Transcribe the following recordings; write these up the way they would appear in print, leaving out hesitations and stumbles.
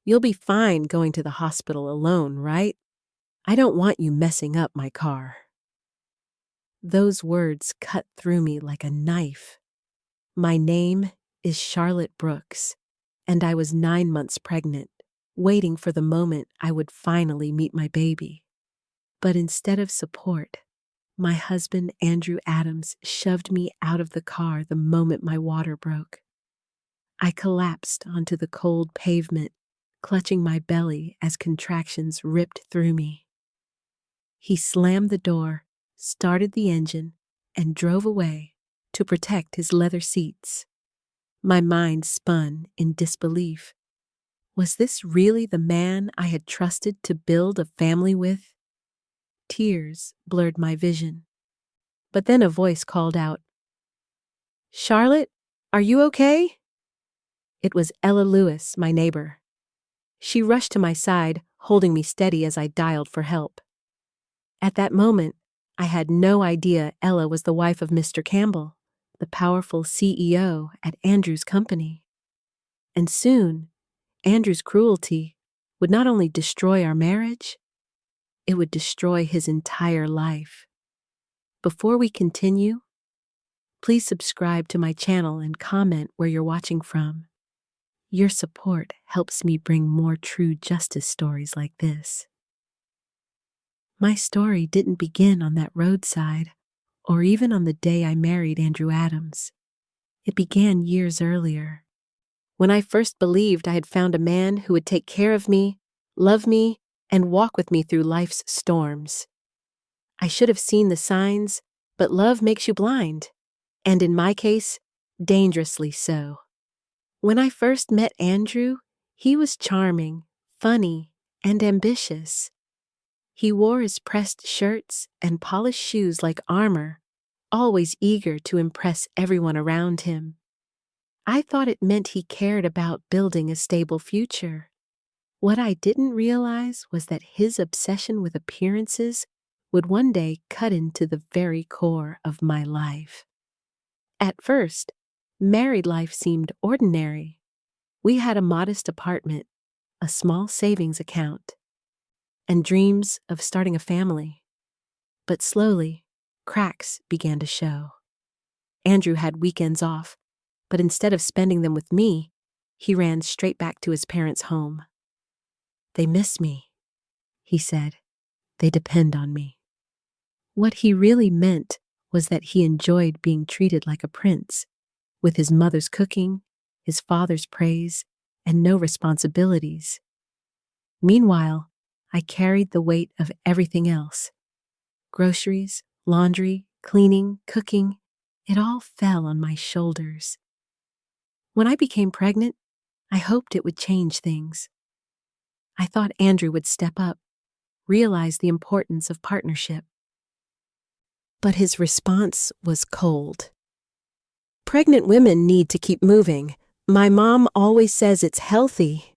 You'll be fine going to the hospital alone, right? I don't want you messing up my car." Those words cut through me like a knife. My name is Charlotte Brooks, and I was 9 months pregnant, waiting for the moment I would finally meet my baby. But instead of support, my husband, Andrew Adams, shoved me out of the car the moment my water broke. I collapsed onto the cold pavement, clutching my belly as contractions ripped through me. He slammed the door, started the engine, and drove away to protect his leather seats. My mind spun in disbelief. Was this really the man I had trusted to build a family with? Tears blurred my vision. But then a voice called out, "Charlotte, are you okay?" It was Ella Lewis, my neighbor. She rushed to my side, holding me steady as I dialed for help. At that moment, I had no idea Ella was the wife of Mr. Campbell, the powerful CEO at Andrew's company. And soon, Andrew's cruelty would not only destroy our marriage, it would destroy his entire life. Before we continue, please subscribe to my channel and comment where you're watching from. Your support helps me bring more true justice stories like this. My story didn't begin on that roadside, or even on the day I married Andrew Adams. It began years earlier, when I first believed I had found a man who would take care of me, love me, and walk with me through life's storms. I should have seen the signs, but love makes you blind, and in my case, dangerously so. When I first met Andrew, he was charming, funny, and ambitious. He wore his pressed shirts and polished shoes like armor, always eager to impress everyone around him. I thought it meant he cared about building a stable future. What I didn't realize was that his obsession with appearances would one day cut into the very core of my life. At first, married life seemed ordinary. We had a modest apartment, a small savings account, and dreams of starting a family. But slowly, cracks began to show. Andrew had weekends off, but instead of spending them with me, he ran straight back to his parents' home. "They miss me," he said. "They depend on me." What he really meant was that he enjoyed being treated like a prince, with his mother's cooking, his father's praise, and no responsibilities. Meanwhile, I carried the weight of everything else. Groceries, laundry, cleaning, cooking, it all fell on my shoulders. When I became pregnant, I hoped it would change things. I thought Andrew would step up, realize the importance of partnership. But his response was cold. "Pregnant women need to keep moving. My mom always says it's healthy."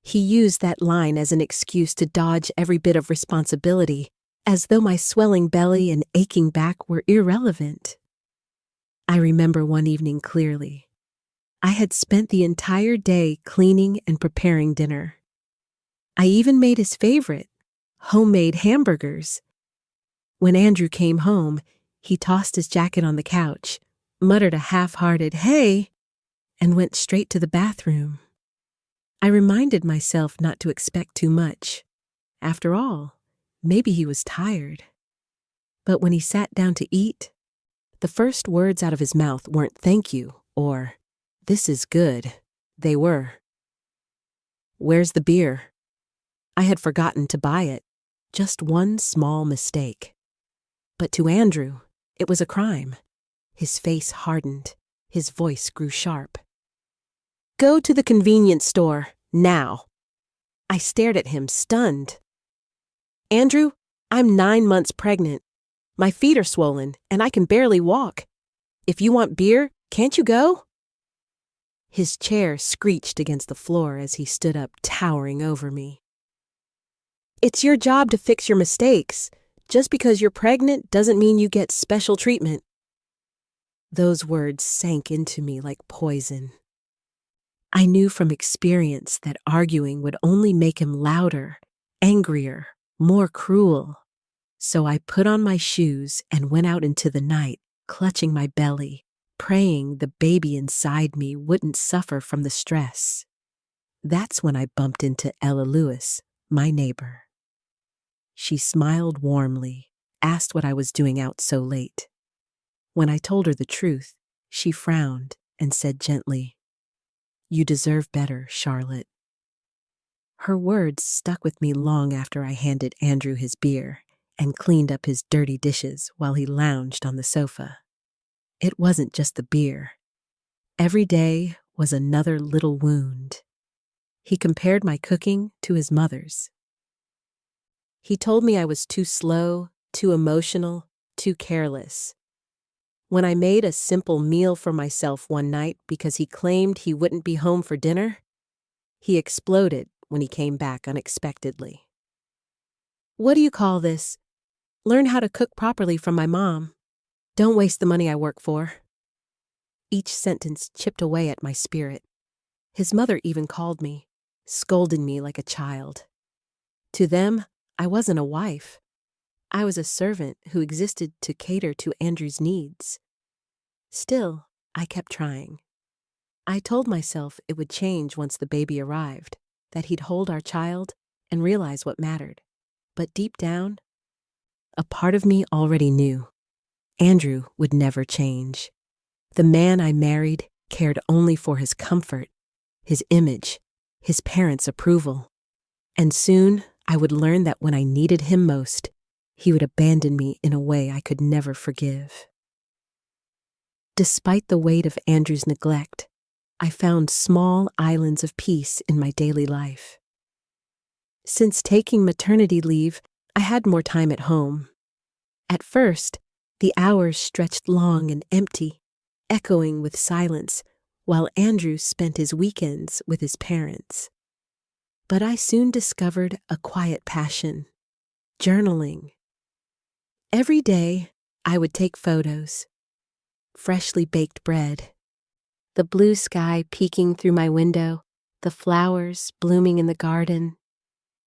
He used that line as an excuse to dodge every bit of responsibility, as though my swelling belly and aching back were irrelevant. I remember one evening clearly. I had spent the entire day cleaning and preparing dinner. I even made his favorite, homemade hamburgers. When Andrew came home, he tossed his jacket on the couch, muttered a half-hearted "hey," and went straight to the bathroom. I reminded myself not to expect too much. After all, maybe he was tired. But when he sat down to eat, the first words out of his mouth weren't "thank you" or "this is good." They were, "Where's the beer?" I had forgotten to buy it. Just one small mistake. But to Andrew, it was a crime. His face hardened. His voice grew sharp. "Go to the convenience store, now." I stared at him, stunned. "Andrew, I'm 9 months pregnant. My feet are swollen, and I can barely walk. If you want beer, can't you go?" His chair screeched against the floor as he stood up, towering over me. "It's your job to fix your mistakes. Just because you're pregnant doesn't mean you get special treatment." Those words sank into me like poison. I knew from experience that arguing would only make him louder, angrier, more cruel. So I put on my shoes and went out into the night, clutching my belly, praying the baby inside me wouldn't suffer from the stress. That's when I bumped into Ella Lewis, my neighbor. She smiled warmly, asked what I was doing out so late. When I told her the truth, she frowned and said gently, "You deserve better, Charlotte." Her words stuck with me long after I handed Andrew his beer and cleaned up his dirty dishes while he lounged on the sofa. It wasn't just the beer. Every day was another little wound. He compared my cooking to his mother's. He told me I was too slow, too emotional, too careless. When I made a simple meal for myself one night because he claimed he wouldn't be home for dinner, he exploded when he came back unexpectedly. "What do you call this? Learn how to cook properly from my mom. Don't waste the money I work for." Each sentence chipped away at my spirit. His mother even called me, scolding me like a child. To them, I wasn't a wife. I was a servant who existed to cater to Andrew's needs. Still, I kept trying. I told myself it would change once the baby arrived, that he'd hold our child and realize what mattered. But deep down, a part of me already knew Andrew would never change. The man I married cared only for his comfort, his image, his parents' approval. And soon I would learn that when I needed him most, he would abandon me in a way I could never forgive. Despite the weight of Andrew's neglect, I found small islands of peace in my daily life. Since taking maternity leave, I had more time at home. At first, the hours stretched long and empty, echoing with silence, while Andrew spent his weekends with his parents. But I soon discovered a quiet passion: journaling. Every day, I would take photos. Freshly baked bread, the blue sky peeking through my window, the flowers blooming in the garden.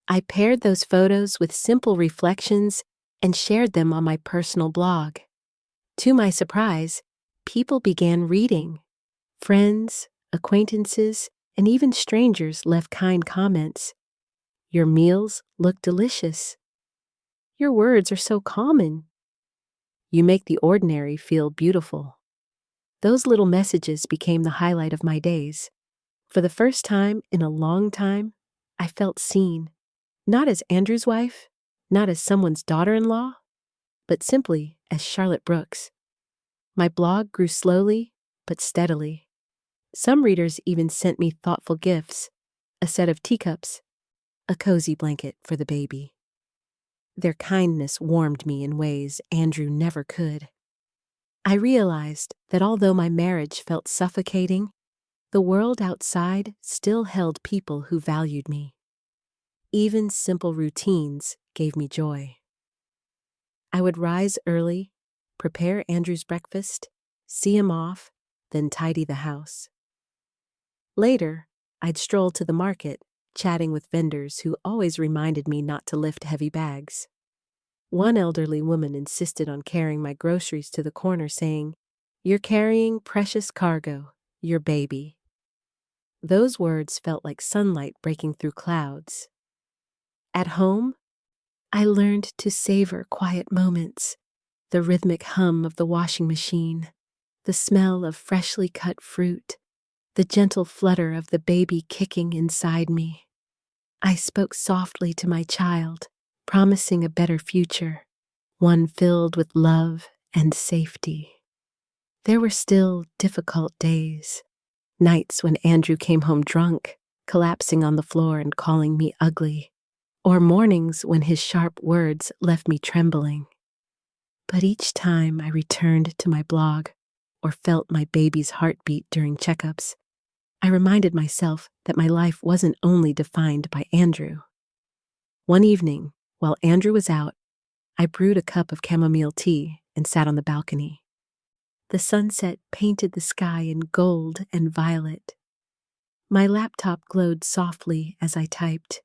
I paired those photos with simple reflections and shared them on my personal blog. To my surprise, people began reading. Friends, acquaintances, and even strangers left kind comments. "Your meals look delicious." "Your words are so common." "You make the ordinary feel beautiful." Those little messages became the highlight of my days. For the first time in a long time, I felt seen. Not as Andrew's wife, not as someone's daughter-in-law, but simply as Charlotte Brooks. My blog grew slowly, but steadily. Some readers even sent me thoughtful gifts: a set of teacups, a cozy blanket for the baby. Their kindness warmed me in ways Andrew never could. I realized that although my marriage felt suffocating, the world outside still held people who valued me. Even simple routines gave me joy. I would rise early, prepare Andrew's breakfast, see him off, then tidy the house. Later, I'd stroll to the market, chatting with vendors who always reminded me not to lift heavy bags. One elderly woman insisted on carrying my groceries to the corner, saying, "You're carrying precious cargo, your baby." Those words felt like sunlight breaking through clouds. At home, I learned to savor quiet moments: the rhythmic hum of the washing machine, the smell of freshly cut fruit, the gentle flutter of the baby kicking inside me. I spoke softly to my child, promising a better future, one filled with love and safety. There were still difficult days, nights when Andrew came home drunk, collapsing on the floor and calling me ugly, or mornings when his sharp words left me trembling. But each time I returned to my blog or felt my baby's heartbeat during checkups, I reminded myself that my life wasn't only defined by Andrew. One evening, while Andrew was out, I brewed a cup of chamomile tea and sat on the balcony. The sunset painted the sky in gold and violet. My laptop glowed softly as I typed.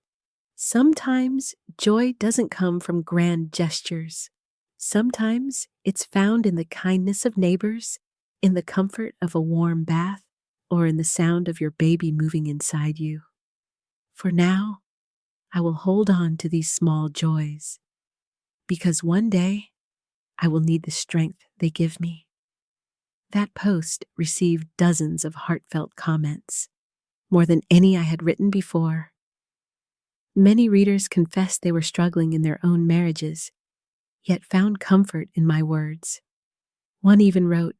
Sometimes joy doesn't come from grand gestures. Sometimes it's found in the kindness of neighbors, in the comfort of a warm bath, or in the sound of your baby moving inside you. For now, I will hold on to these small joys, because one day I will need the strength they give me. That post received dozens of heartfelt comments, more than any I had written before. Many readers confessed they were struggling in their own marriages, yet found comfort in my words. One even wrote,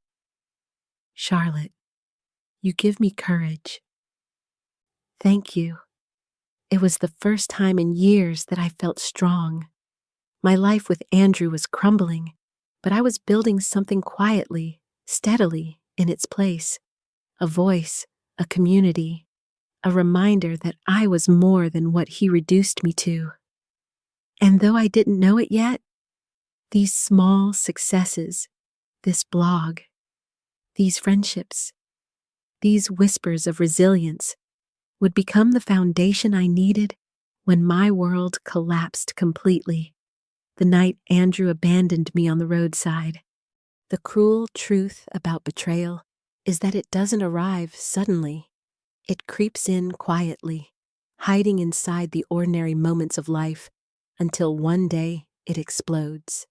"Charlotte, you give me courage." Thank you. It was the first time in years that I felt strong. My life with Andrew was crumbling, but I was building something quietly, steadily in its place. A voice, a community, a reminder that I was more than what he reduced me to. And though I didn't know it yet, these small successes, this blog, these friendships, these whispers of resilience would become the foundation I needed when my world collapsed completely, the night Andrew abandoned me on the roadside. The cruel truth about betrayal is that it doesn't arrive suddenly. It creeps in quietly, hiding inside the ordinary moments of life until one day it explodes.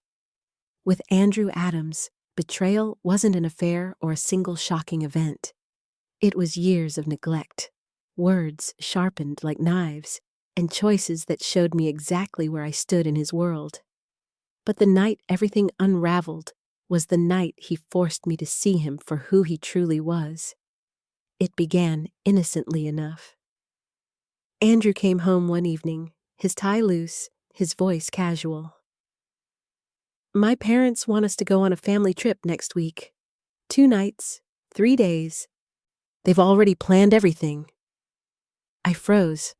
With Andrew Adams, betrayal wasn't an affair or a single shocking event. It was years of neglect, words sharpened like knives, and choices that showed me exactly where I stood in his world. But the night everything unraveled was the night he forced me to see him for who he truly was. It began innocently enough. Andrew came home one evening, his tie loose, his voice casual. "My parents want us to go on a family trip next week. 2 nights, 3 days. They've already planned everything." I froze.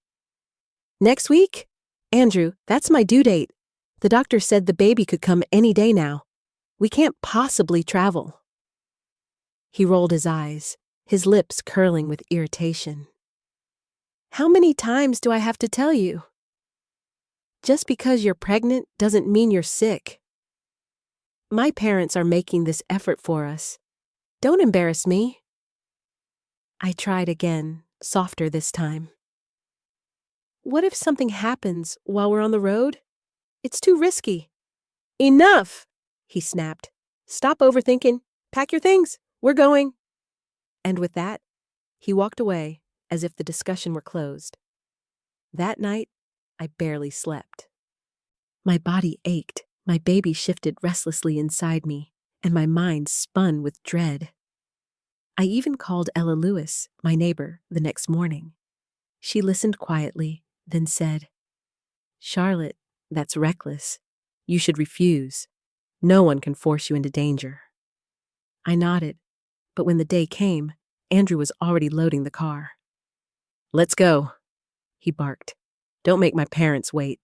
"Next week? Andrew, that's my due date. The doctor said the baby could come any day now. We can't possibly travel." He rolled his eyes, his lips curling with irritation. "How many times do I have to tell you? Just because you're pregnant doesn't mean you're sick. My parents are making this effort for us. Don't embarrass me." I tried again, softer this time. "What if something happens while we're on the road? It's too risky." "Enough!" he snapped. "Stop overthinking. Pack your things. We're going." And with that, he walked away as if the discussion were closed. That night, I barely slept. My body ached, my baby shifted restlessly inside me, and my mind spun with dread. I even called Ella Lewis, my neighbor, the next morning. She listened quietly, then said, "Charlotte, that's reckless. You should refuse. No one can force you into danger." I nodded, but when the day came, Andrew was already loading the car. "Let's go," he barked. "Don't make my parents wait."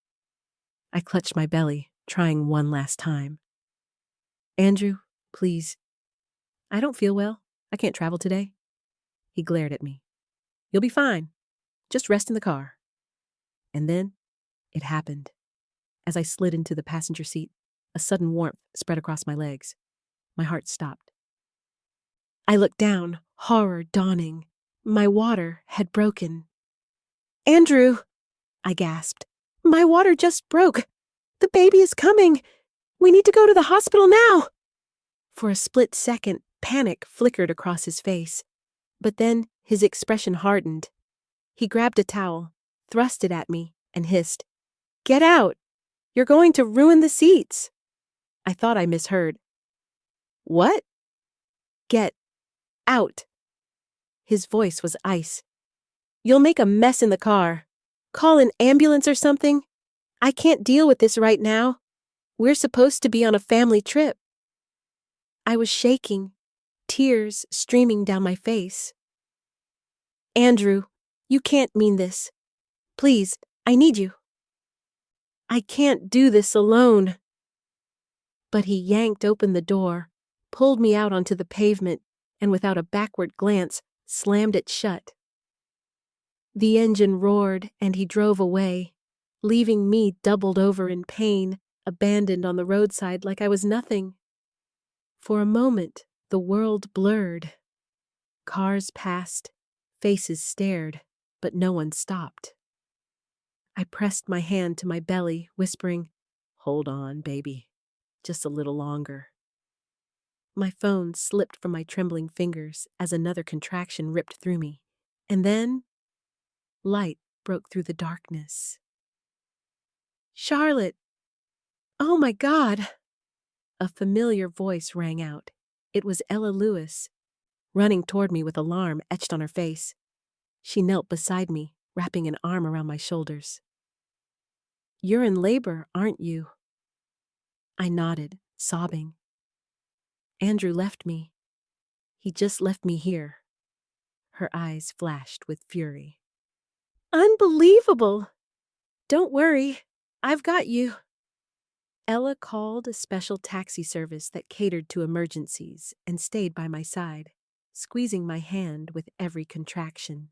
I clutched my belly, trying one last time. "Andrew, please. I don't feel well. I can't travel today." He glared at me. "You'll be fine. Just rest in the car." And then it happened. As I slid into the passenger seat, a sudden warmth spread across my legs. My heart stopped. I looked down, horror dawning. My water had broken. "Andrew!" I gasped. "My water just broke. The baby is coming. We need to go to the hospital now." For a split second, panic flickered across his face. But then his expression hardened. He grabbed a towel, thrust it at me, and hissed, "Get out! You're going to ruin the seats." I thought I misheard. "What?" "Get out." His voice was ice. "You'll make a mess in the car. Call an ambulance or something. I can't deal with this right now. We're supposed to be on a family trip." I was shaking, tears streaming down my face. "Andrew, you can't mean this. Please, I need you. I can't do this alone." But he yanked open the door, pulled me out onto the pavement, and without a backward glance, slammed it shut. The engine roared and he drove away, leaving me doubled over in pain, abandoned on the roadside like I was nothing. For a moment, the world blurred. Cars passed, faces stared, but no one stopped. I pressed my hand to my belly, whispering, "Hold on, baby, just a little longer." My phone slipped from my trembling fingers as another contraction ripped through me. And then, light broke through the darkness. "Charlotte! Oh my God!" A familiar voice rang out. It was Ella Lewis, running toward me with alarm etched on her face. She knelt beside me, wrapping an arm around my shoulders. "You're in labor, aren't you?" I nodded, sobbing. "Andrew left me. He just left me here." Her eyes flashed with fury. "Unbelievable! Don't worry, I've got you." Ella called a special taxi service that catered to emergencies and stayed by my side, squeezing my hand with every contraction.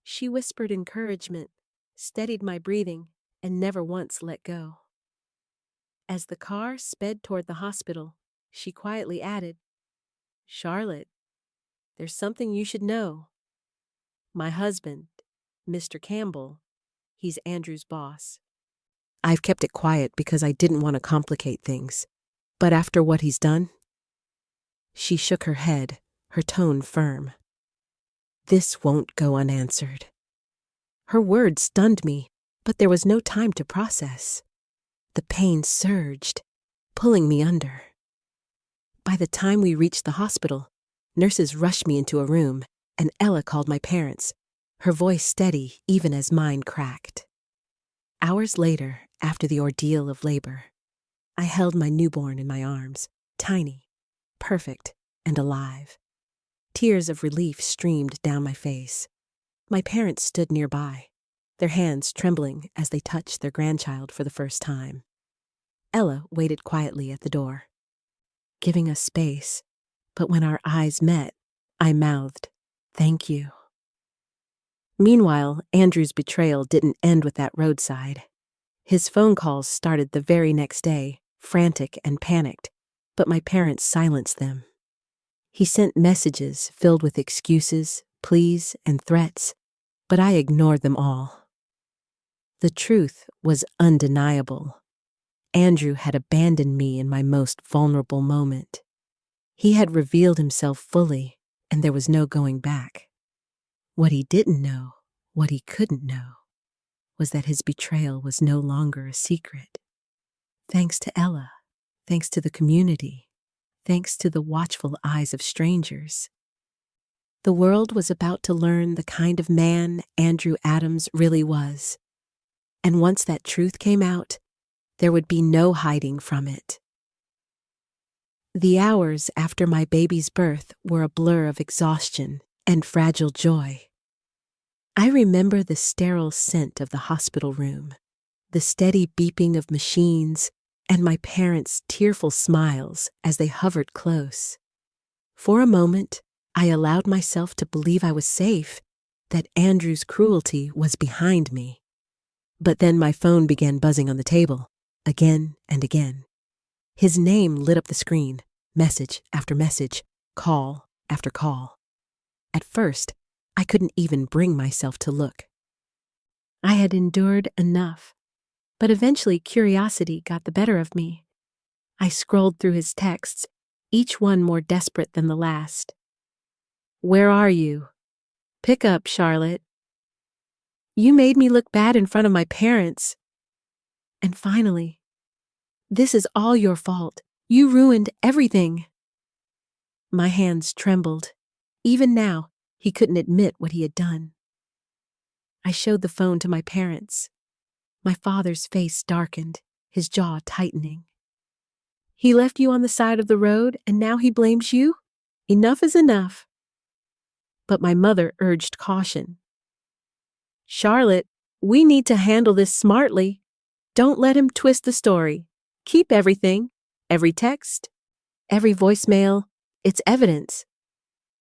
She whispered encouragement, steadied my breathing, and never once let go. As the car sped toward the hospital, she quietly added, "Charlotte, there's something you should know. My husband, Mr. Campbell, he's Andrew's boss. I've kept it quiet because I didn't want to complicate things. But after what he's done..." She shook her head, her tone firm. "This won't go unanswered." Her words stunned me, but there was no time to process. The pain surged, pulling me under. By the time we reached the hospital, nurses rushed me into a room, and Ella called my parents, her voice steady even as mine cracked. Hours later, after the ordeal of labor, I held my newborn in my arms, tiny, perfect, and alive. Tears of relief streamed down my face. My parents stood nearby, their hands trembling as they touched their grandchild for the first time. Ella waited quietly at the door, giving us space, but when our eyes met, I mouthed, "Thank you." Meanwhile, Andrew's betrayal didn't end with that roadside. His phone calls started the very next day, frantic and panicked, but my parents silenced them. He sent messages filled with excuses, pleas, and threats, but I ignored them all. The truth was undeniable. Andrew had abandoned me in my most vulnerable moment. He had revealed himself fully, and there was no going back. What he didn't know, what he couldn't know, was that his betrayal was no longer a secret. Thanks to Ella, thanks to the community, thanks to the watchful eyes of strangers, the world was about to learn the kind of man Andrew Adams really was. And once that truth came out, there would be no hiding from it. The hours after my baby's birth were a blur of exhaustion and fragile joy. I remember the sterile scent of the hospital room, the steady beeping of machines, and my parents' tearful smiles as they hovered close. For a moment, I allowed myself to believe I was safe, that Andrew's cruelty was behind me. But then my phone began buzzing on the table, again and again. His name lit up the screen, message after message, call after call. At first, I couldn't even bring myself to look. I had endured enough, but eventually curiosity got the better of me. I scrolled through his texts, each one more desperate than the last. "Where are you? Pick up, Charlotte. You made me look bad in front of my parents." And finally, "This is all your fault. You ruined everything." My hands trembled. Even now, he couldn't admit what he had done. I showed the phone to my parents. My father's face darkened, his jaw tightening. "He left you on the side of the road, and now he blames you? Enough is enough." But my mother urged caution. "Charlotte, we need to handle this smartly. Don't let him twist the story. Keep everything, every text, every voicemail. It's evidence."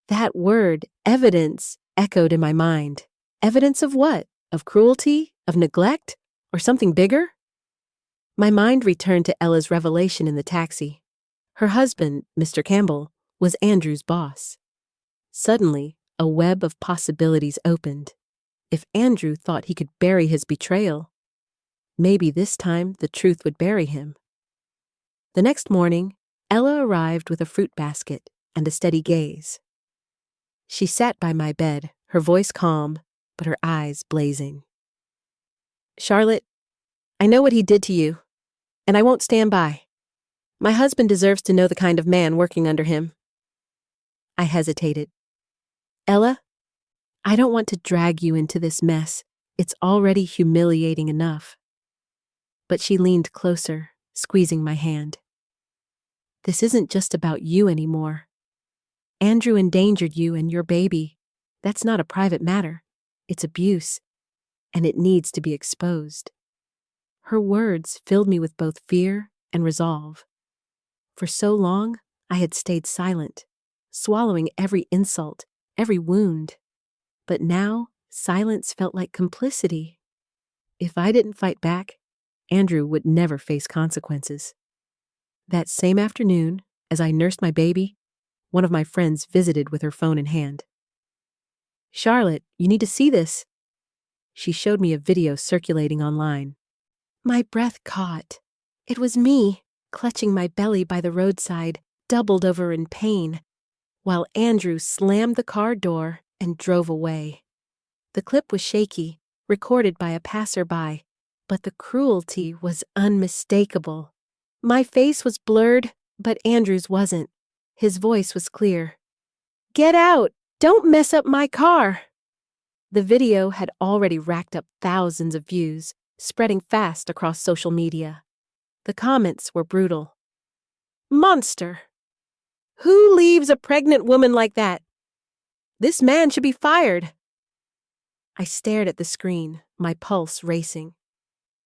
That word, evidence, echoed in my mind. Evidence of what? Of cruelty? Of neglect? Or something bigger? My mind returned to Ella's revelation in the taxi. Her husband, Mr. Campbell, was Andrew's boss. Suddenly, a web of possibilities opened. If Andrew thought he could bury his betrayal, maybe this time the truth would bury him. The next morning, Ella arrived with a fruit basket and a steady gaze. She sat by my bed, her voice calm, but her eyes blazing. "Charlotte, I know what he did to you, and I won't stand by. My husband deserves to know the kind of man working under him." I hesitated. "Ella, I don't want to drag you into this mess. It's already humiliating enough." But she leaned closer, squeezing my hand. "This isn't just about you anymore. Andrew endangered you and your baby. That's not a private matter. It's abuse, and it needs to be exposed." Her words filled me with both fear and resolve. For so long, I had stayed silent, swallowing every insult, every wound. But now, silence felt like complicity. If I didn't fight back, Andrew would never face consequences. That same afternoon, as I nursed my baby, one of my friends visited with her phone in hand. "Charlotte, you need to see this." She showed me a video circulating online. My breath caught. It was me, clutching my belly by the roadside, doubled over in pain, while Andrew slammed the car door and drove away. The clip was shaky, recorded by a passerby, but the cruelty was unmistakable. My face was blurred, but Andrew's wasn't. His voice was clear. "Get out! Don't mess up my car!" The video had already racked up thousands of views, spreading fast across social media. The comments were brutal. "Monster! Who leaves a pregnant woman like that? This man should be fired." I stared at the screen, my pulse racing.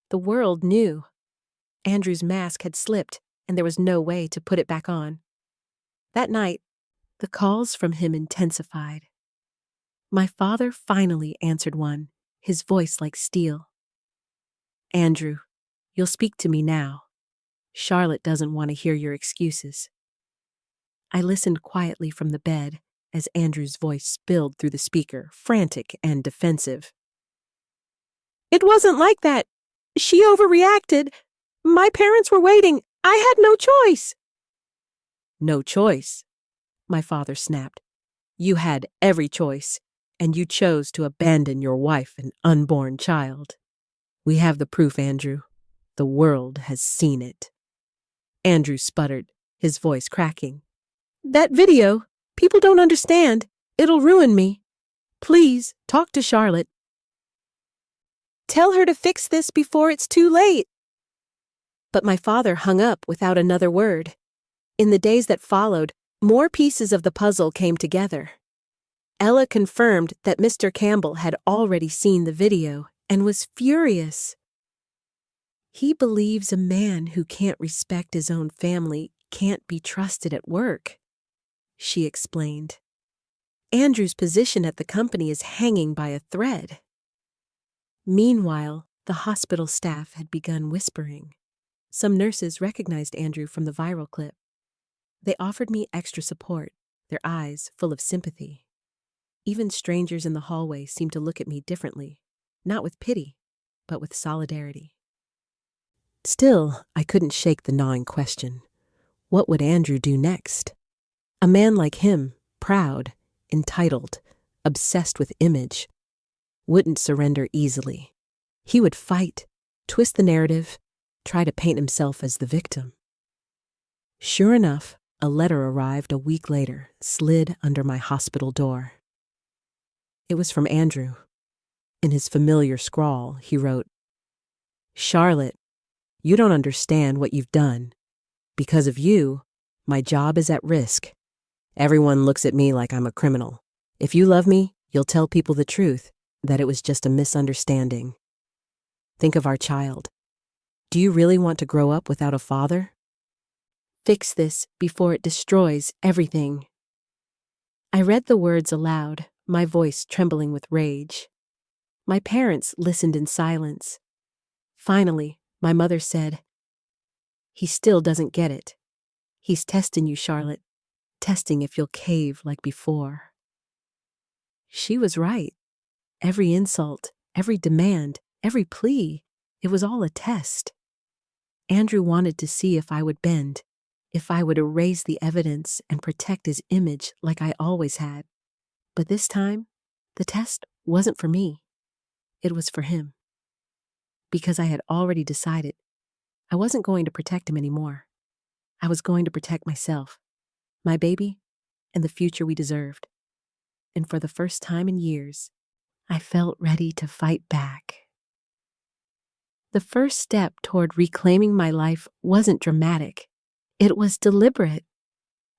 The world knew. Andrew's mask had slipped, and there was no way to put it back on. That night, the calls from him intensified. My father finally answered one, his voice like steel. "Andrew, you'll speak to me now. Charlotte doesn't want to hear your excuses." I listened quietly from the bed as Andrew's voice spilled through the speaker, frantic and defensive. "It wasn't like that. She overreacted. My parents were waiting. I had no choice." "No choice?" my father snapped. "You had every choice, and you chose to abandon your wife and unborn child. We have the proof, Andrew. The world has seen it." Andrew sputtered, his voice cracking. "That video, people don't understand. It'll ruin me. Please, talk to Charlotte. Tell her to fix this before it's too late." But my father hung up without another word. In the days that followed, more pieces of the puzzle came together. Ella confirmed that Mr. Campbell had already seen the video and was furious. "He believes a man who can't respect his own family can't be trusted at work," she explained. "Andrew's position at the company is hanging by a thread." Meanwhile, the hospital staff had begun whispering. Some nurses recognized Andrew from the viral clip. They offered me extra support, their eyes full of sympathy. Even strangers in the hallway seemed to look at me differently, not with pity, but with solidarity. Still, I couldn't shake the gnawing question. What would Andrew do next? A man like him, proud, entitled, obsessed with image, wouldn't surrender easily. He would fight, twist the narrative, try to paint himself as the victim. Sure enough, a letter arrived a week later, slid under my hospital door. It was from Andrew. In his familiar scrawl, he wrote, "Charlotte, you don't understand what you've done. Because of you, my job is at risk. Everyone looks at me like I'm a criminal. If you love me, you'll tell people the truth, that it was just a misunderstanding. Think of our child. Do you really want to grow up without a father? Fix this before it destroys everything." I read the words aloud, my voice trembling with rage. My parents listened in silence. Finally, my mother said, "He still doesn't get it. He's testing you, Charlotte, testing if you'll cave like before." She was right. Every insult, every demand, every plea, it was all a test. Andrew wanted to see if I would bend, if I would erase the evidence and protect his image like I always had. But this time, the test wasn't for me. It was for him. Because I had already decided I wasn't going to protect him anymore. I was going to protect myself, my baby, and the future we deserved. And for the first time in years, I felt ready to fight back. The first step toward reclaiming my life wasn't dramatic. It was deliberate.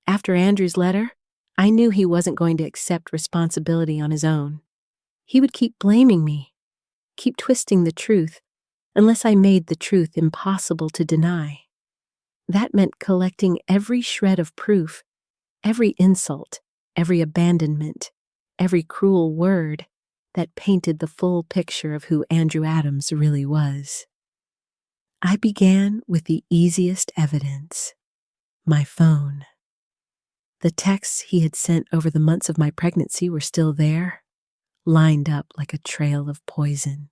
After Andrew's letter, I knew he wasn't going to accept responsibility on his own. He would keep blaming me, keep twisting the truth, unless I made the truth impossible to deny. That meant collecting every shred of proof, every insult, every abandonment, every cruel word that painted the full picture of who Andrew Adams really was. I began with the easiest evidence, my phone. The texts he had sent over the months of my pregnancy were still there, lined up like a trail of poison.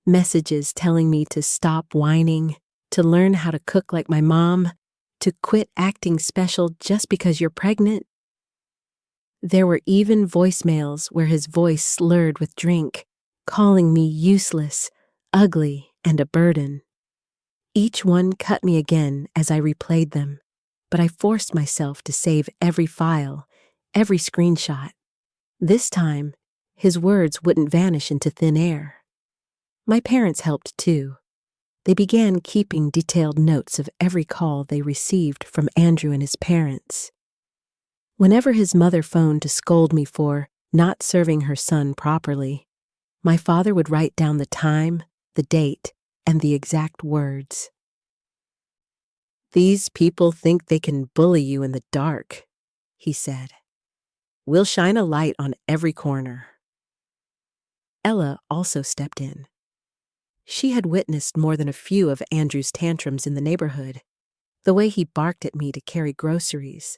Messages telling me to stop whining, to learn how to cook like my mom, to quit acting special just because you're pregnant. There were even voicemails where his voice slurred with drink, calling me useless, ugly, and a burden. Each one cut me again as I replayed them, but I forced myself to save every file, every screenshot. This time, his words wouldn't vanish into thin air. My parents helped too. They began keeping detailed notes of every call they received from Andrew and his parents. Whenever his mother phoned to scold me for not serving her son properly, my father would write down the time, the date, and the exact words. "These people think they can bully you in the dark," he said. "We'll shine a light on every corner." Ella also stepped in. She had witnessed more than a few of Andrew's tantrums in the neighborhood, the way he barked at me to carry groceries,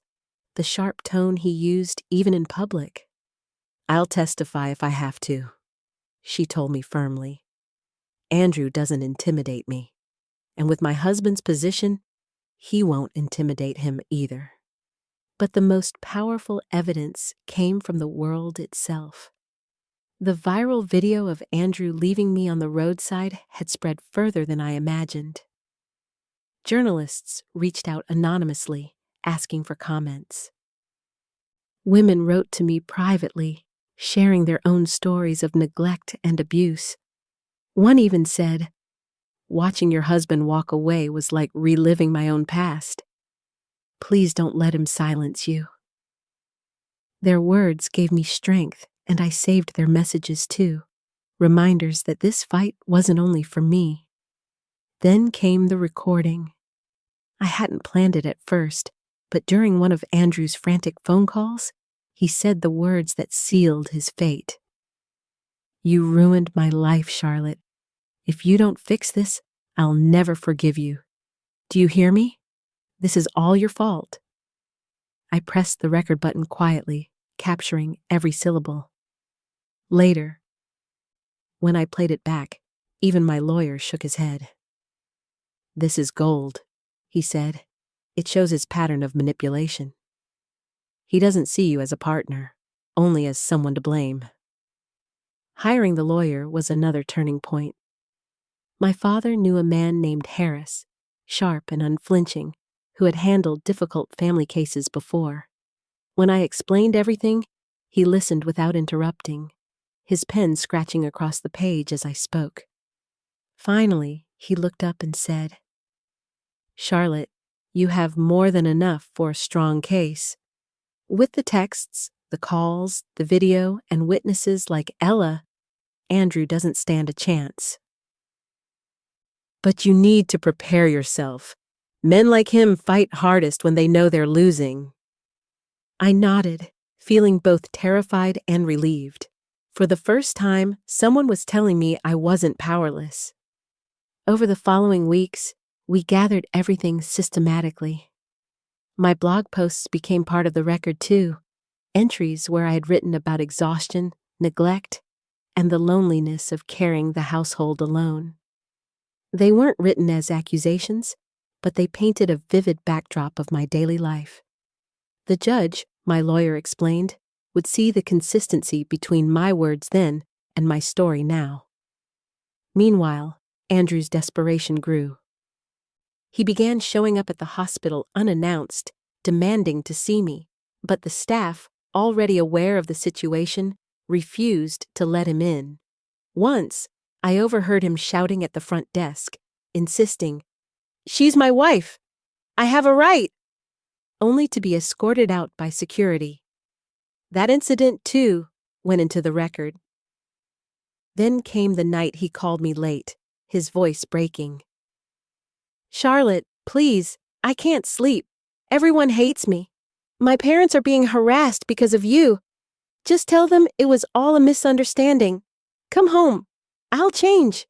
the sharp tone he used even in public. "I'll testify if I have to," she told me firmly. "Andrew doesn't intimidate me, and with my husband's position, he won't intimidate him either." But the most powerful evidence came from the world itself. The viral video of Andrew leaving me on the roadside had spread further than I imagined. Journalists reached out anonymously, asking for comments. Women wrote to me privately, sharing their own stories of neglect and abuse. One even said, "Watching your husband walk away was like reliving my own past. Please don't let him silence you." Their words gave me strength, and I saved their messages too, reminders that this fight wasn't only for me. Then came the recording. I hadn't planned it at first, but during one of Andrew's frantic phone calls, he said the words that sealed his fate. "You ruined my life, Charlotte. If you don't fix this, I'll never forgive you. Do you hear me? This is all your fault." I pressed the record button quietly, capturing every syllable. Later, when I played it back, even my lawyer shook his head. "This is gold," he said. "It shows his pattern of manipulation. He doesn't see you as a partner, only as someone to blame." Hiring the lawyer was another turning point. My father knew a man named Harris, sharp and unflinching, who had handled difficult family cases before. When I explained everything, he listened without interrupting, his pen scratching across the page as I spoke. Finally, he looked up and said, "Charlotte, you have more than enough for a strong case. With the texts, the calls, the video, and witnesses like Ella, Andrew doesn't stand a chance. But you need to prepare yourself. Men like him fight hardest when they know they're losing." I nodded, feeling both terrified and relieved. For the first time, someone was telling me I wasn't powerless. Over the following weeks, we gathered everything systematically. My blog posts became part of the record too, entries where I had written about exhaustion, neglect, and the loneliness of carrying the household alone. They weren't written as accusations, but they painted a vivid backdrop of my daily life. The judge, my lawyer explained, would see the consistency between my words then and my story now. Meanwhile, Andrew's desperation grew. He began showing up at the hospital unannounced, demanding to see me, but the staff, already aware of the situation, refused to let him in. Once, I overheard him shouting at the front desk, insisting, "She's my wife! I have a right!" Only to be escorted out by security. That incident, too, went into the record. Then came the night he called me late, his voice breaking. "Charlotte, please, I can't sleep. Everyone hates me. My parents are being harassed because of you. Just tell them it was all a misunderstanding. Come home. I'll change."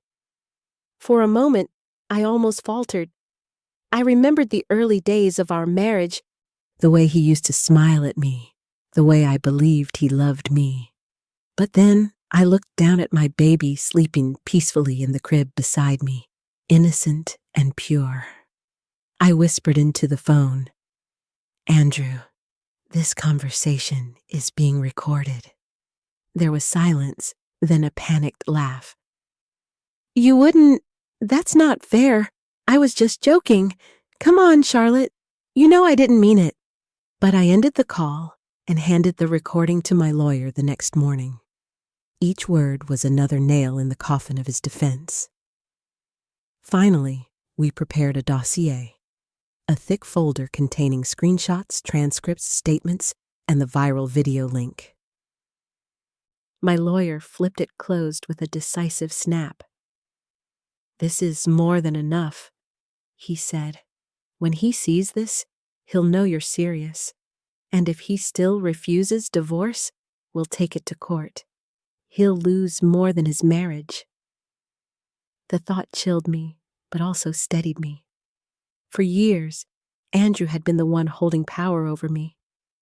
For a moment, I almost faltered. I remembered the early days of our marriage, the way he used to smile at me, the way I believed he loved me. But then I looked down at my baby sleeping peacefully in the crib beside me, innocent and pure. I whispered into the phone, "Andrew, this conversation is being recorded." There was silence, then a panicked laugh. "You wouldn't... That's not fair. I was just joking. Come on, Charlotte. You know I didn't mean it." But I ended the call and handed the recording to my lawyer the next morning. Each word was another nail in the coffin of his defense. Finally, we prepared a dossier, a thick folder containing screenshots, transcripts, statements, and the viral video link. My lawyer flipped it closed with a decisive snap. "This is more than enough," he said. "When he sees this, he'll know you're serious. And if he still refuses divorce, we'll take it to court. He'll lose more than his marriage." The thought chilled me, but also steadied me. For years, Andrew had been the one holding power over me,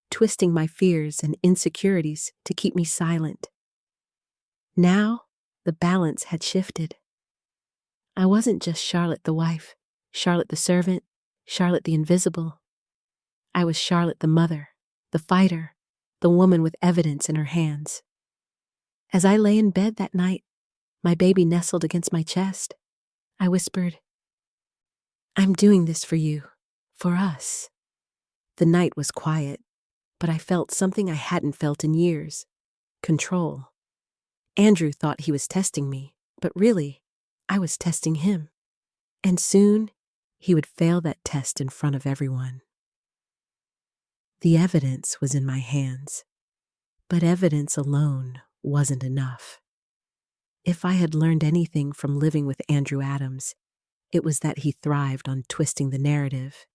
twisting my fears and insecurities to keep me silent. Now, the balance had shifted. I wasn't just Charlotte the wife, Charlotte the servant, Charlotte the invisible. I was Charlotte the mother, the fighter, the woman with evidence in her hands. As I lay in bed that night, my baby nestled against my chest, I whispered, "I'm doing this for you, for us." The night was quiet, but I felt something I hadn't felt in years: control. Andrew thought he was testing me, but really, I was testing him. And soon, he would fail that test in front of everyone. The evidence was in my hands, but evidence alone wasn't enough. If I had learned anything from living with Andrew Adams, it was that he thrived on twisting the narrative.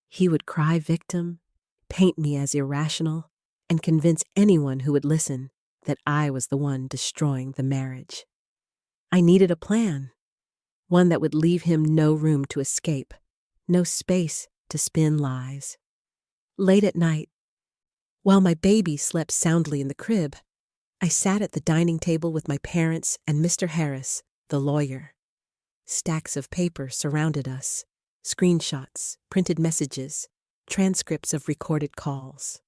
He would cry victim, paint me as irrational, and convince anyone who would listen that I was the one destroying the marriage. I needed a plan, one that would leave him no room to escape, no space to spin lies. Late at night, while my baby slept soundly in the crib, I sat at the dining table with my parents and Mr. Harris, the lawyer. Stacks of paper surrounded us, screenshots, printed messages, transcripts of recorded calls.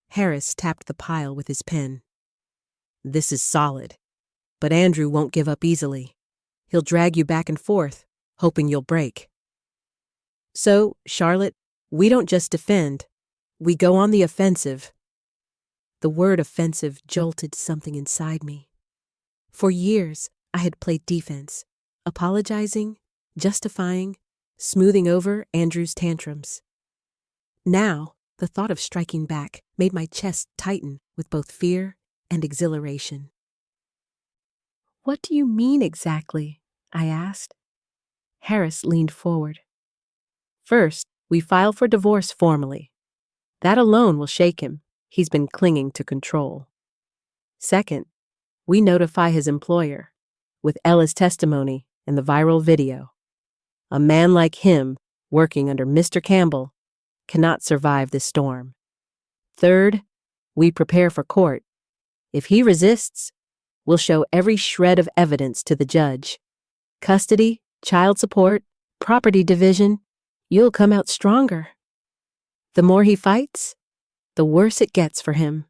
Harris tapped the pile with his pen. "This is solid, but Andrew won't give up easily. He'll drag you back and forth, hoping you'll break. So, Charlotte, we don't just defend, we go on the offensive." The word offensive jolted something inside me. For years, I had played defense, apologizing, justifying, smoothing over Andrew's tantrums. Now, the thought of striking back made my chest tighten with both fear and exhilaration. "What do you mean exactly?" I asked. Harris leaned forward. "First, we file for divorce formally. That alone will shake him. He's been clinging to control. Second, We notify his employer, with Ella's testimony and the viral video. A man like him, working under Mr. Campbell, cannot survive this storm. Third, we prepare for court. If he resists, we'll show every shred of evidence to the judge. Custody, child support, property division, you'll come out stronger. The more he fights, the worse it gets for him.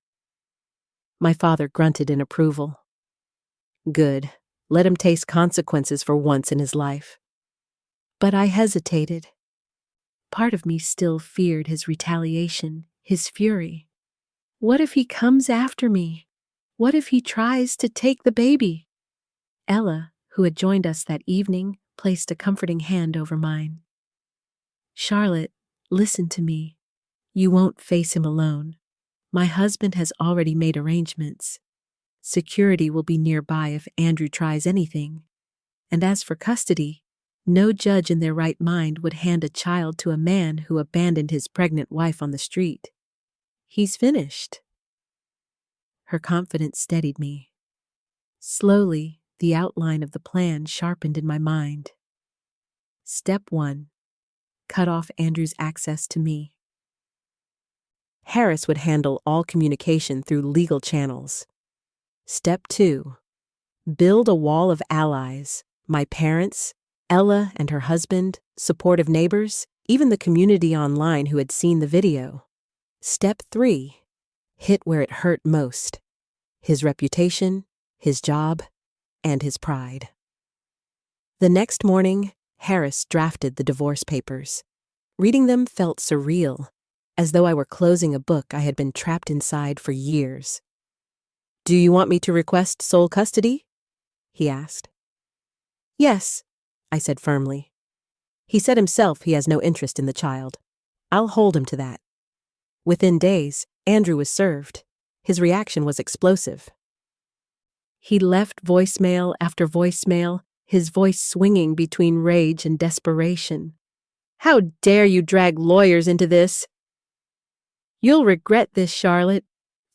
My father grunted in approval. Good. Let him taste consequences for once in his life. But I hesitated. Part of me still feared his retaliation, his fury. What if he comes after me? What if he tries to take the baby? Ella, who had joined us that evening, placed a comforting hand over mine. Charlotte, listen to me. You won't face him alone. My husband has already made arrangements. Security will be nearby if Andrew tries anything. And as for custody, no judge in their right mind would hand a child to a man who abandoned his pregnant wife on the street. He's finished. Her confidence steadied me. Slowly, the outline of the plan sharpened in my mind. Step 1. Cut off Andrew's access to me. Harris would handle all communication through legal channels. Step 2. Build a wall of allies, my parents, Ella and her husband, supportive neighbors, even the community online who had seen the video. Step 3. Hit where it hurt most: his reputation, his job, and his pride. The next morning, Harris drafted the divorce papers. Reading them felt surreal, as though I were closing a book I had been trapped inside for years. "Do you want me to request sole custody?" he asked. "Yes," I said firmly. "He said himself he has no interest in the child. I'll hold him to that." Within days, Andrew was served. His reaction was explosive. He left voicemail after voicemail, his voice swinging between rage and desperation. "How dare you drag lawyers into this? You'll regret this, Charlotte.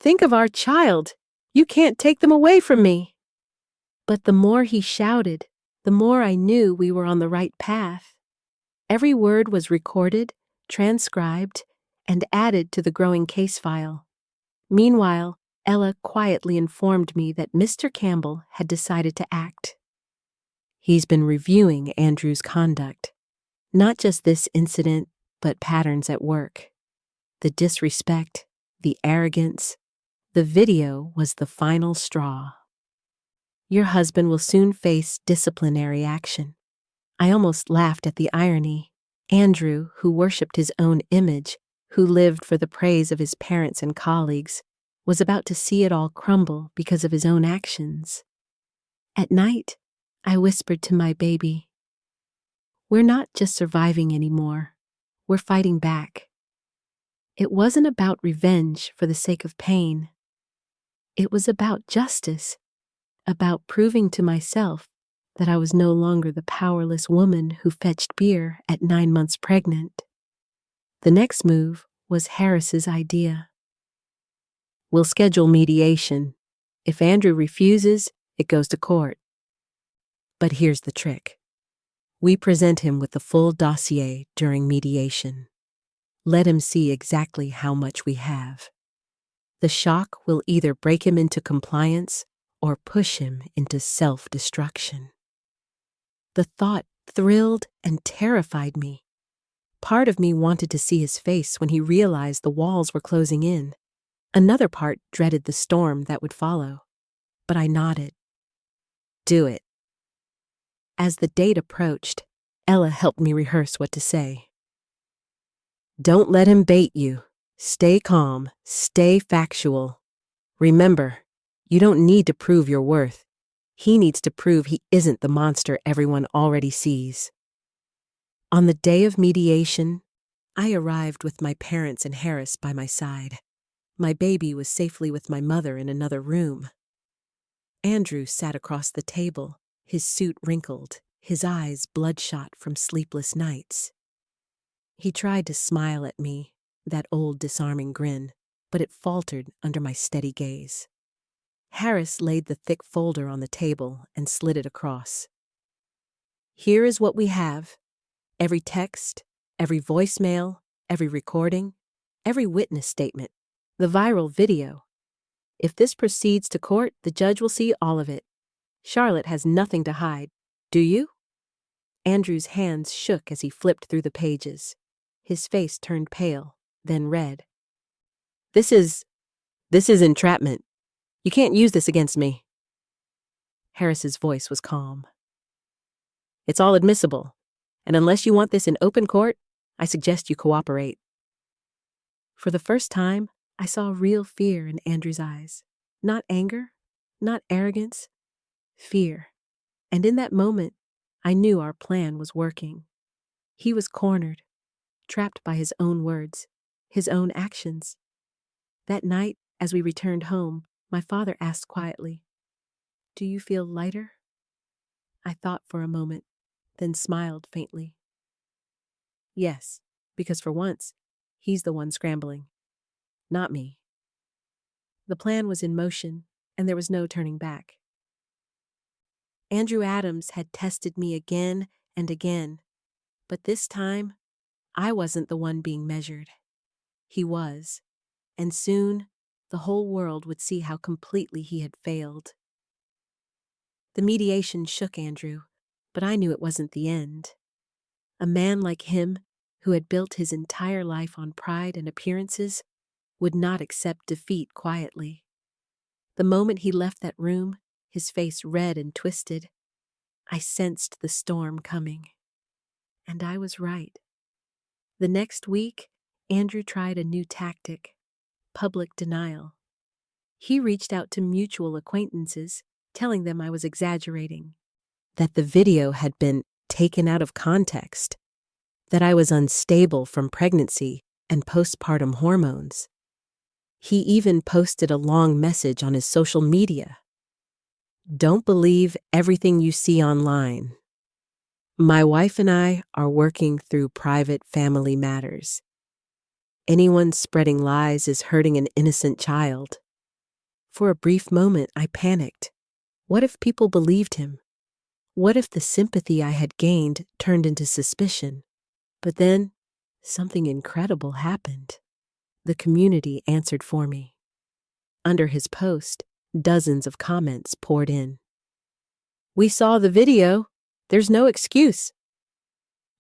Think of our child. You can't take them away from me." But the more he shouted, the more I knew we were on the right path. Every word was recorded, transcribed, and added to the growing case file. Meanwhile, Ella quietly informed me that Mr. Campbell had decided to act. He's been reviewing Andrew's conduct. Not just this incident, but patterns at work. The disrespect, the arrogance. The video was the final straw. Your husband will soon face disciplinary action. I almost laughed at the irony. Andrew, who worshipped his own image, who lived for the praise of his parents and colleagues, was about to see it all crumble because of his own actions. At night, I whispered to my baby, "We're not just surviving anymore. We're fighting back." It wasn't about revenge for the sake of pain. It was about justice, about proving to myself that I was no longer the powerless woman who fetched beer at 9 months pregnant. The next move was Harris's idea. "We'll schedule mediation. If Andrew refuses, it goes to court. But here's the trick. We present him with the full dossier during mediation. Let him see exactly how much we have. The shock will either break him into compliance or push him into self-destruction." The thought thrilled and terrified me. Part of me wanted to see his face when he realized the walls were closing in. Another part dreaded the storm that would follow. But I nodded. "Do it." As the date approached, Ella helped me rehearse what to say. "Don't let him bait you. Stay calm. Stay factual. Remember, you don't need to prove your worth. He needs to prove he isn't the monster everyone already sees." On the day of mediation, I arrived with my parents and Harris by my side. My baby was safely with my mother in another room. Andrew sat across the table, his suit wrinkled, his eyes bloodshot from sleepless nights. He tried to smile at me, that old disarming grin, but it faltered under my steady gaze. Harris laid the thick folder on the table and slid it across. Here is what we have. Every text, every voicemail, every recording, every witness statement, the viral video. If this proceeds to court, the judge will see all of it. Charlotte has nothing to hide. Do you? Andrew's hands shook as he flipped through the pages. His face turned pale, then red. This is entrapment. You can't use this against me. Harris's voice was calm. It's all admissible, and unless you want this in open court, I suggest you cooperate. For the first time, I saw real fear in Andrew's eyes. Not anger, not arrogance, fear. And in that moment, I knew our plan was working. He was cornered, trapped by his own words, his own actions. That night, as we returned home, my father asked quietly, "Do you feel lighter?" I thought for a moment, then smiled faintly. Yes, because for once, he's the one scrambling, not me. The plan was in motion, and there was no turning back. Andrew Adams had tested me again and again, but this time, I wasn't the one being measured. He was, and soon, the whole world would see how completely he had failed. The mediation shook Andrew, but I knew it wasn't the end. A man like him, who had built his entire life on pride and appearances, would not accept defeat quietly. The moment he left that room, his face red and twisted, I sensed the storm coming. And I was right. The next week, Andrew tried a new tactic: public denial. He reached out to mutual acquaintances, telling them I was exaggerating, that the video had been taken out of context, that I was unstable from pregnancy and postpartum hormones. He even posted a long message on his social media. Don't believe everything you see online. My wife and I are working through private family matters. Anyone spreading lies is hurting an innocent child. For a brief moment, I panicked. What if people believed him? What if the sympathy I had gained turned into suspicion? But then, something incredible happened. The community answered for me. Under his post, dozens of comments poured in. We saw the video. There's no excuse.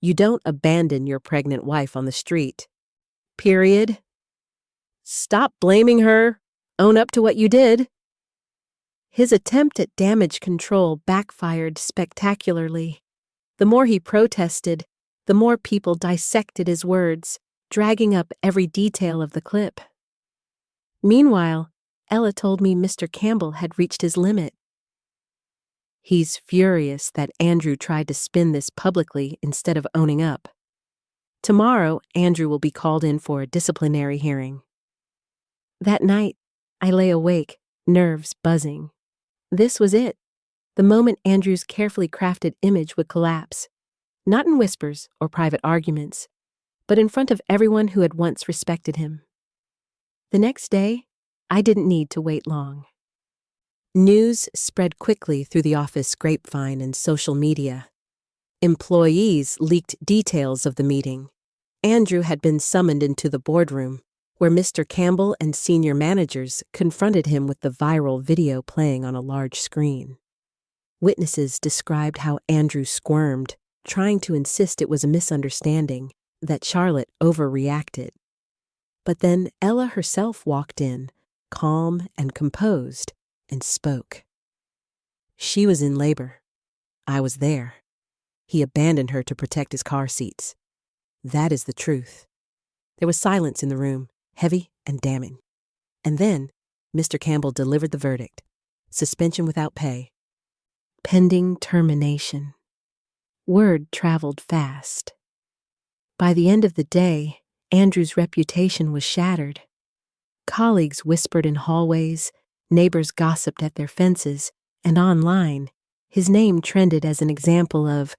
You don't abandon your pregnant wife on the street. Period. Stop blaming her. Own up to what you did. His attempt at damage control backfired spectacularly. The more he protested, the more people dissected his words, dragging up every detail of the clip. Meanwhile, Ella told me Mr. Campbell had reached his limit. He's furious that Andrew tried to spin this publicly instead of owning up. Tomorrow, Andrew will be called in for a disciplinary hearing. That night, I lay awake, nerves buzzing. This was it, the moment Andrew's carefully crafted image would collapse. Not in whispers or private arguments, but in front of everyone who had once respected him. The next day, I didn't need to wait long. News spread quickly through the office grapevine and social media. Employees leaked details of the meeting. Andrew had been summoned into the boardroom, where Mr. Campbell and senior managers confronted him with the viral video playing on a large screen. Witnesses described how Andrew squirmed, trying to insist it was a misunderstanding, that Charlotte overreacted. But then Ella herself walked in, calm and composed, and spoke. She was in labor. I was there. He abandoned her to protect his car seats. That is the truth. There was silence in the room, heavy and damning. And then Mr. Campbell delivered the verdict: suspension without pay, pending termination. Word traveled fast. By the end of the day, Andrew's reputation was shattered. Colleagues whispered in hallways, neighbors gossiped at their fences, and online, his name trended as an example of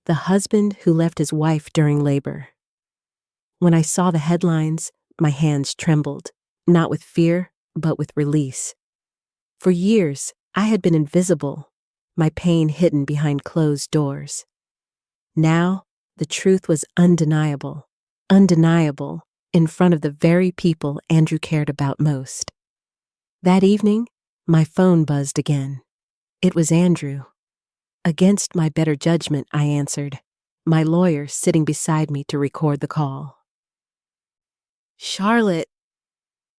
the husband who left his wife during labor. When I saw the headlines, my hands trembled, not with fear, but with release. For years, I had been invisible, my pain hidden behind closed doors. Now, the truth was undeniable in front of the very people Andrew cared about most. That evening, my phone buzzed again. It was Andrew. Against my better judgment, I answered, my lawyer sitting beside me to record the call. "Charlotte,"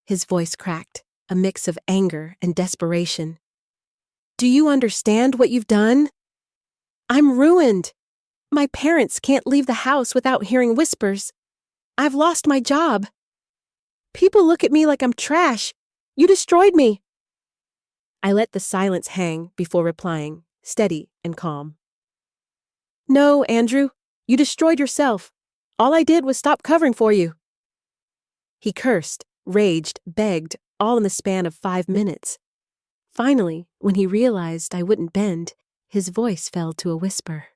his voice cracked, a mix of anger and desperation. "Do you understand what you've done? I'm ruined. My parents can't leave the house without hearing whispers. I've lost my job. People look at me like I'm trash. You destroyed me." I let the silence hang before replying, steady and calm. "No, Andrew, you destroyed yourself. All I did was stop covering for you." He cursed, raged, begged, all in the span of 5 minutes. Finally, when he realized I wouldn't bend, his voice fell to a whisper.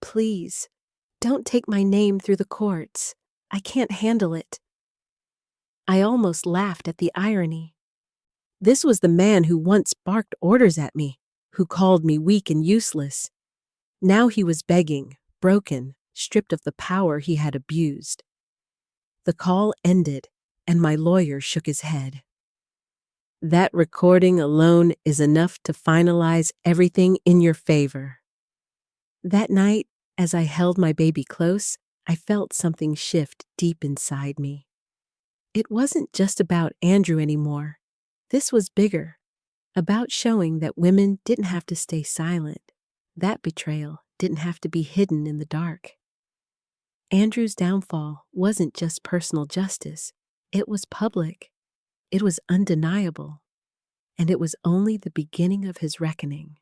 "Please, don't take my name through the courts. I can't handle it." I almost laughed at the irony. This was the man who once barked orders at me, who called me weak and useless. Now he was begging, broken, stripped of the power he had abused. The call ended, and my lawyer shook his head. "That recording alone is enough to finalize everything in your favor." That night, as I held my baby close, I felt something shift deep inside me. It wasn't just about Andrew anymore. This was bigger, about showing that women didn't have to stay silent. That betrayal didn't have to be hidden in the dark. Andrew's downfall wasn't just personal justice. It was public. It was undeniable. And it was only the beginning of his reckoning.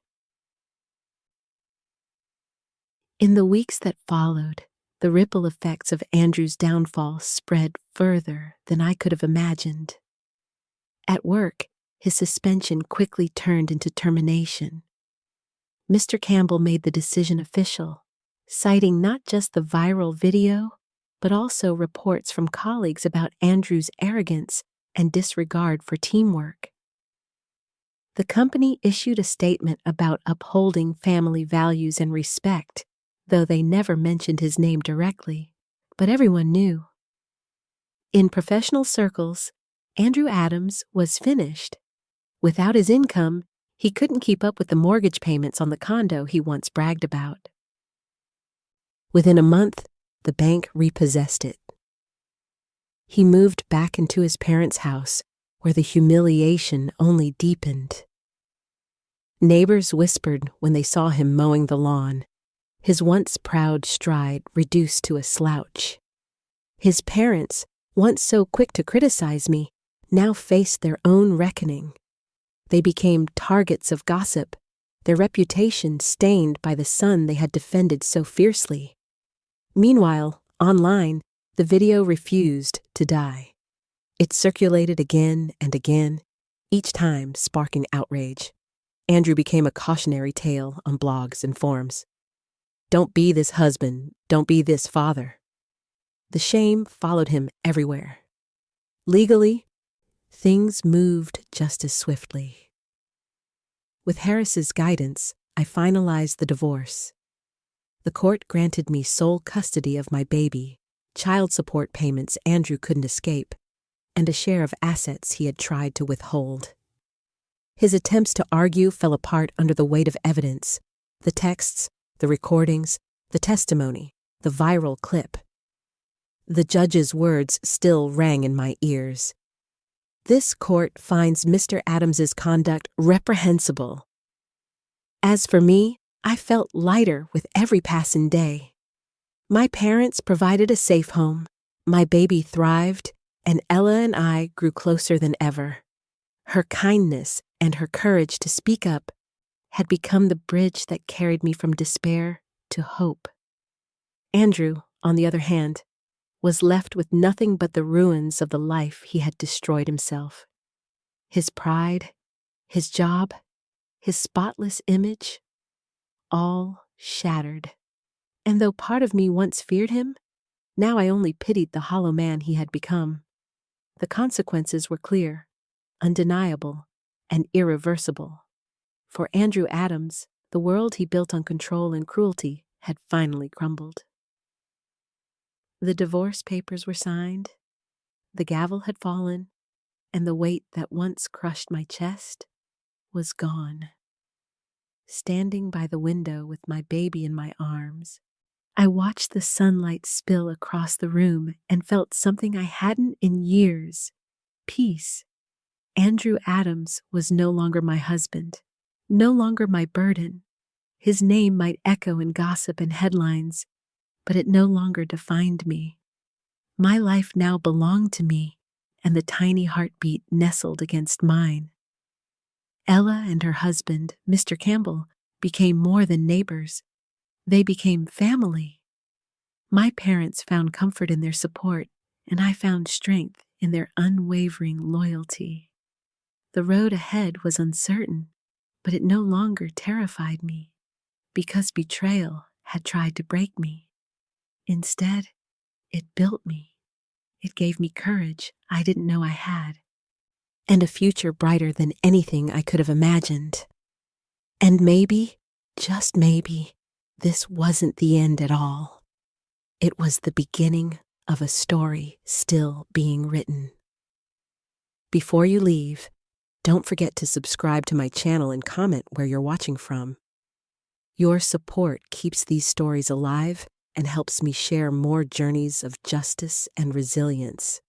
In the weeks that followed, the ripple effects of Andrew's downfall spread further than I could have imagined. At work, his suspension quickly turned into termination. Mr. Campbell made the decision official, citing not just the viral video, but also reports from colleagues about Andrew's arrogance and disregard for teamwork. The company issued a statement about upholding family values and respect, though they never mentioned his name directly, but everyone knew. In professional circles, Andrew Adams was finished. Without his income, he couldn't keep up with the mortgage payments on the condo he once bragged about. Within a month, the bank repossessed it. He moved back into his parents' house, where the humiliation only deepened. Neighbors whispered when they saw him mowing the lawn, his once proud stride reduced to a slouch. His parents, once so quick to criticize me, now faced their own reckoning. They became targets of gossip, their reputation stained by the son they had defended so fiercely. Meanwhile, online, the video refused to die. It circulated again and again, each time sparking outrage. Andrew became a cautionary tale on blogs and forums. Don't be this husband, don't be this father. The shame followed him everywhere. Legally, things moved just as swiftly. With Harris's guidance, I finalized the divorce. The court granted me sole custody of my baby, child support payments Andrew couldn't escape, and a share of assets he had tried to withhold. His attempts to argue fell apart under the weight of evidence, the texts, the recordings, the testimony, the viral clip. The judge's words still rang in my ears. This court finds Mr. Adams's conduct reprehensible. As for me, I felt lighter with every passing day. My parents provided a safe home, my baby thrived, and Ella and I grew closer than ever. Her kindness and her courage to speak up had become the bridge that carried me from despair to hope. Andrew, on the other hand, was left with nothing but the ruins of the life he had destroyed himself. His pride, his job, his spotless image, all shattered. And though part of me once feared him, now I only pitied the hollow man he had become. The consequences were clear, undeniable, and irreversible. For Andrew Adams, the world he built on control and cruelty had finally crumbled. The divorce papers were signed, the gavel had fallen, and the weight that once crushed my chest was gone. Standing by the window with my baby in my arms, I watched the sunlight spill across the room and felt something I hadn't in years: peace. Andrew Adams was no longer my husband, no longer my burden. His name might echo in gossip and headlines, but it no longer defined me. My life now belonged to me, and the tiny heartbeat nestled against mine. Ella and her husband, Mr. Campbell, became more than neighbors. They became family. My parents found comfort in their support, and I found strength in their unwavering loyalty. The road ahead was uncertain, but it no longer terrified me, because betrayal had tried to break me. Instead, it built me. It gave me courage I didn't know I had, and a future brighter than anything I could have imagined. And maybe, just maybe, this wasn't the end at all. It was the beginning of a story still being written. Before you leave, don't forget to subscribe to my channel and comment where you're watching from. Your support keeps these stories alive and helps me share more journeys of justice and resilience.